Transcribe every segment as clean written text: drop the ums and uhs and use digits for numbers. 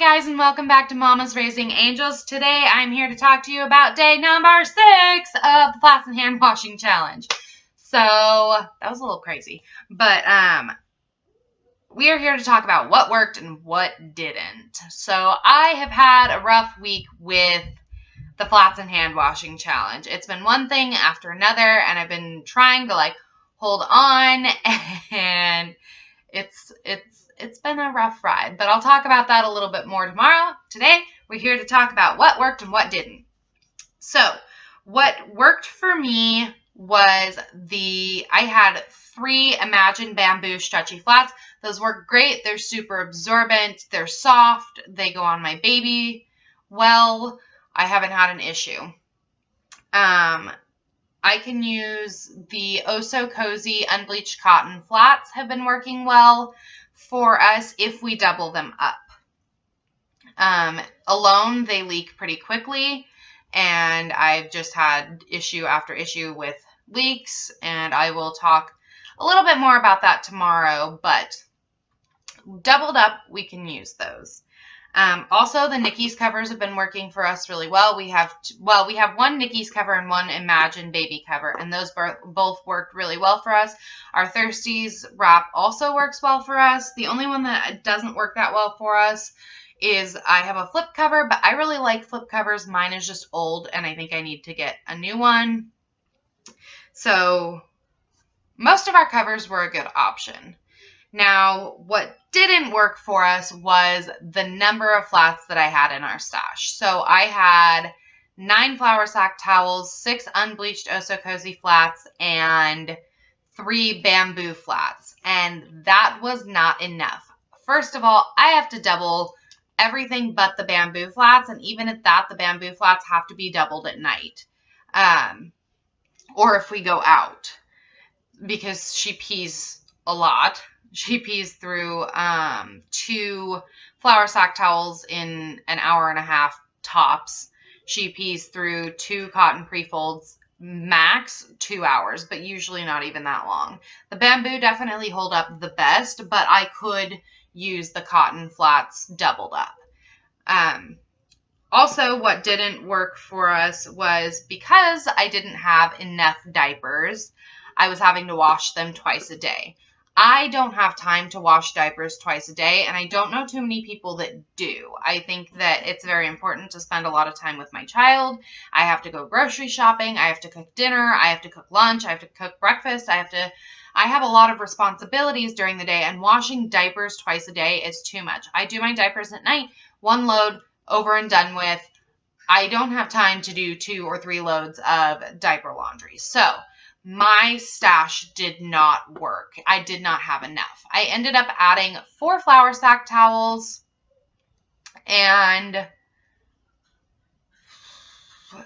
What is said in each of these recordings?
guys, and welcome back to Mama's Raising Angels. Today I'm here to talk to you about day number 6 of the Flats and Hand Washing Challenge. So that was a little crazy, but we are here to talk about what worked and what didn't. So I have had a rough week with the Flats and Hand Washing Challenge. It's been one thing after another, and I've been trying to hold on, and it's been a rough ride, but I'll talk about that a little bit more tomorrow. Today, we're here to talk about what worked and what didn't. So, what worked for me was I had 3 Imagine Bamboo Stretchy Flats. Those work great. They're super absorbent. They're soft. They go on my baby well. I haven't had an issue. I can use the Oh So Cozy Unbleached Cotton Flats have been working well for us if we double them up. Alone, they leak pretty quickly, and I've just had issue after issue with leaks, and I will talk a little bit more about that tomorrow, but doubled up, we can use those. Also, the Nicky's covers have been working for us really well. We have one Nicky's cover and one Imagine baby cover, and those both worked really well for us. Our Thirsties wrap also works well for us. The only one that doesn't work that well for us is I have a flip cover, but I really like flip covers. Mine is just old, and I think I need to get a new one. So most of our covers were a good option. Now, what didn't work for us was the number of flats that I had in our stash. So I had 9 flour sack towels, 6 unbleached Oh So Cozy flats, and 3 bamboo flats. And that was not enough. First of all, I have to double everything but the bamboo flats. And even at that, the bamboo flats have to be doubled at night. Or if we go out, because she pees a lot. She pees through 2 flour sack towels in an hour and a half tops. She pees through 2 cotton pre-folds, max 2 hours, but usually not even that long. The bamboo definitely hold up the best, but I could use the cotton flats doubled up. Also, what didn't work for us was because I didn't have enough diapers, I was having to wash them twice a day. I don't have time to wash diapers twice a day, and I don't know too many people that do. I think that it's very important to spend a lot of time with my child. I have to go grocery shopping. I have to cook dinner. I have to cook lunch. I have to cook breakfast. I have a lot of responsibilities during the day, and washing diapers twice a day is too much. I do my diapers at night, 1 load, over and done with. I don't have time to do 2 or 3 loads of diaper laundry. So my stash did not work. I did not have enough. I ended up adding 4 flour sack towels and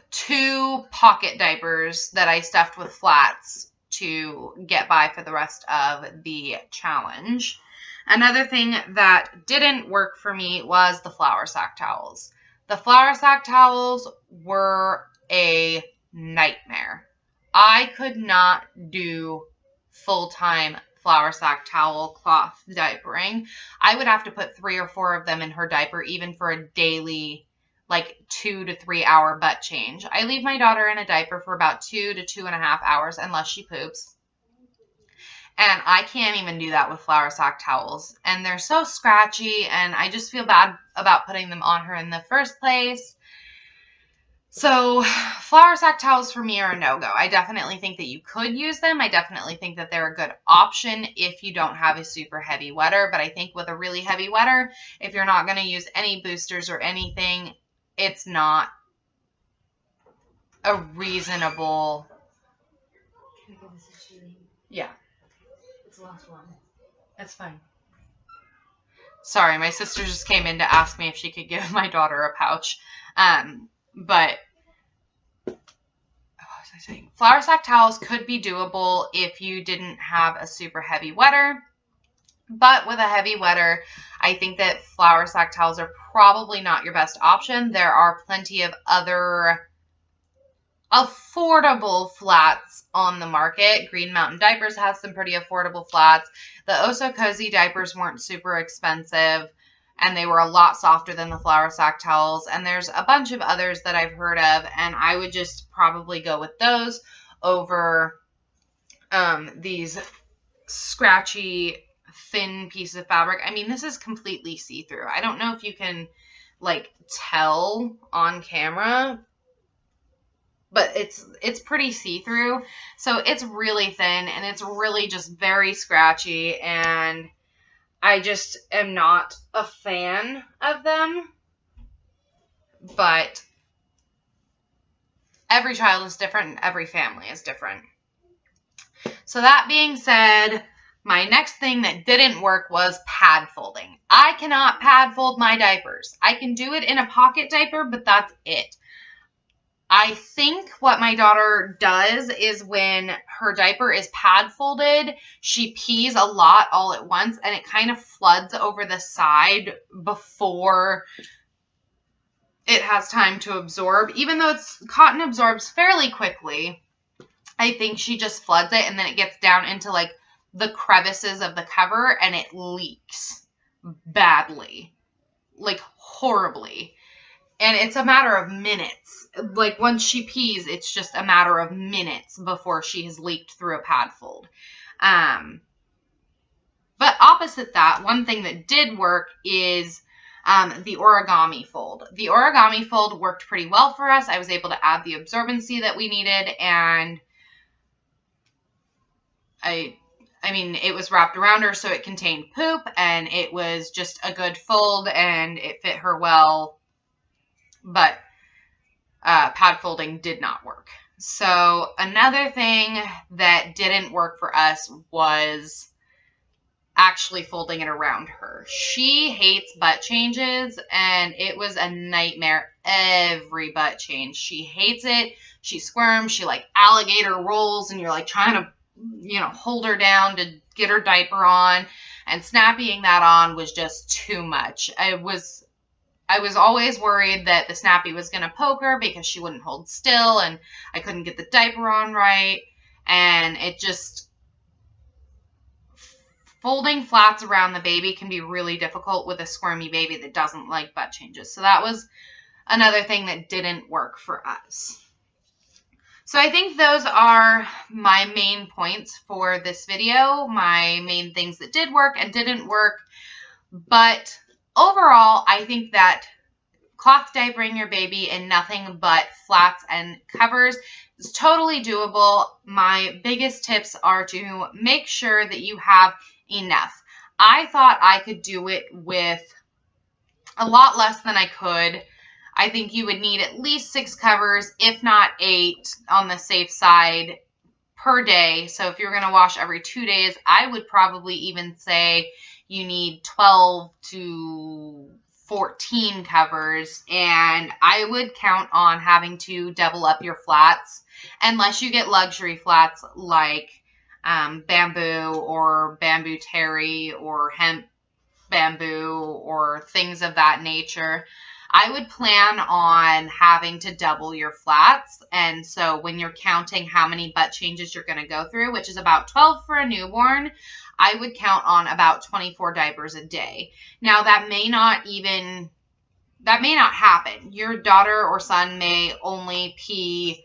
2 pocket diapers that I stuffed with flats to get by for the rest of the challenge. Another thing that didn't work for me was the flour sack towels. The flour sack towels were a nightmare. I could not do full-time flour sack towel cloth diapering. I would have to put 3 or 4 of them in her diaper, even for a daily, 2 to 3 hour butt change. I leave my daughter in a diaper for about 2 to 2.5 hours, unless she poops. And I can't even do that with flour sack towels. And they're so scratchy, and I just feel bad about putting them on her in the first place. So flour sack towels for me are a no-go. I definitely think that you could use them. I definitely think that they're a good option if you don't have a super heavy wetter. But I think with a really heavy wetter, if you're not going to use any boosters or anything, it's not a reasonable... Can I give this to Julie? Yeah. It's the last one. That's fine. Sorry, my sister just came in to ask me if she could give my daughter a pouch. But what was I saying? Flour sack towels could be doable if you didn't have a super heavy wetter. But with a heavy wetter, I think that flour sack towels are probably not your best option. There are plenty of other affordable flats on the market. Green Mountain Diapers has some pretty affordable flats. The Oh So Cozy diapers weren't super expensive. and they were a lot softer than the flour sack towels. And there's a bunch of others that I've heard of, and I would just probably go with those over these scratchy, thin pieces of fabric. I mean, this is completely see-through. I don't know if you can like tell on camera, but it's pretty see-through. So it's really thin, and it's really just very scratchy, and I just am not a fan of them. But every child is different, and every family is different. So that being said, my next thing that didn't work was pad folding. I cannot pad fold my diapers. I can do it in a pocket diaper, but that's it. I think what my daughter does is when her diaper is pad folded, she pees a lot all at once, and it kind of floods over the side before it has time to absorb. Even though cotton absorbs fairly quickly, I think she just floods it, and then it gets down into like the crevices of the cover, and it leaks badly, like horribly. And it's a matter of minutes. Like once she pees, it's just a matter of minutes before she has leaked through a pad fold. But opposite that, one thing that did work is the origami fold. The origami fold worked pretty well for us. I was able to add the absorbency that we needed, and I mean, it was wrapped around her, so it contained poop, and it was just a good fold, and it fit her well. But pad folding did not work. So another thing that didn't work for us was actually folding it around her. She hates butt changes, and it was a nightmare every butt change. She hates it. She squirms. She like alligator rolls, and you're like trying to, hold her down to get her diaper on, and snappying that on was just too much. I was always worried that the snappy was going to poke her because she wouldn't hold still, and I couldn't get the diaper on right. And it just, folding flats around the baby can be really difficult with a squirmy baby that doesn't like butt changes. So that was another thing that didn't work for us. So I think those are my main points for this video, my main things that did work and didn't work. But overall, I think that cloth diapering your baby in nothing but flats and covers is totally doable. My biggest tips are to make sure that you have enough. I thought I could do it with a lot less than I could. I think you would need at least 6 covers, if not 8 on the safe side per day. So if you're going to wash every 2 days, I would probably even say you need 12 to 14 covers, and I would count on having to double up your flats unless you get luxury flats like bamboo or bamboo terry or hemp bamboo or things of that nature. I would plan on having to double your flats. And so when you're counting how many butt changes you're going to go through, which is about 12 for a newborn, I would count on about 24 diapers a day. Now that may not happen. Your daughter or son may only pee,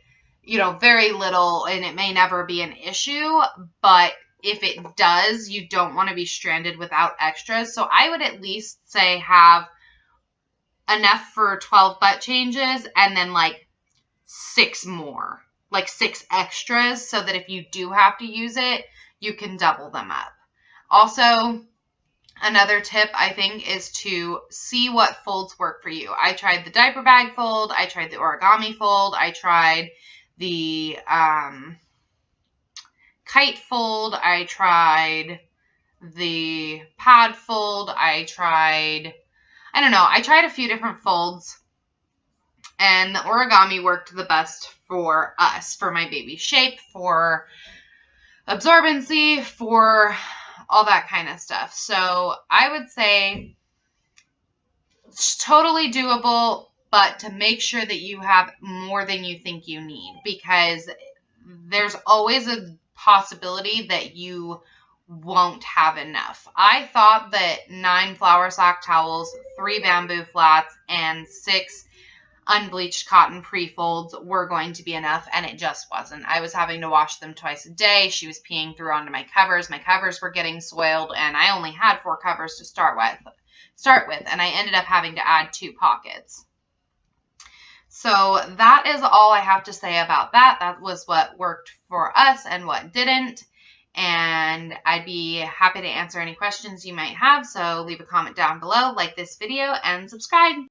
very little, and it may never be an issue, but if it does, you don't want to be stranded without extras. So I would at least say have enough for 12 butt changes, and then like 6 more, like 6 extras, so that if you do have to use it, you can double them up. Also, another tip I think is to see what folds work for you. I tried the diaper bag fold, I tried the origami fold, I tried the kite fold, I tried the pad fold, I tried a few different folds, and the origami worked the best for us, for my baby's shape, for absorbency, for all that kind of stuff. So I would say it's totally doable, but to make sure that you have more than you think you need, because there's always a possibility that you won't have enough. I thought that 9 flour sack towels, 3 bamboo flats, and 6 unbleached cotton pre-folds were going to be enough, and it just wasn't. I was having to wash them twice a day. She was peeing through onto my covers. My covers were getting soiled, and I only had 4 covers to start with, and I ended up having to add 2 pockets. So that is all I have to say about that. That was what worked for us and what didn't. And I'd be happy to answer any questions you might have. So leave a comment down below, like this video, and subscribe.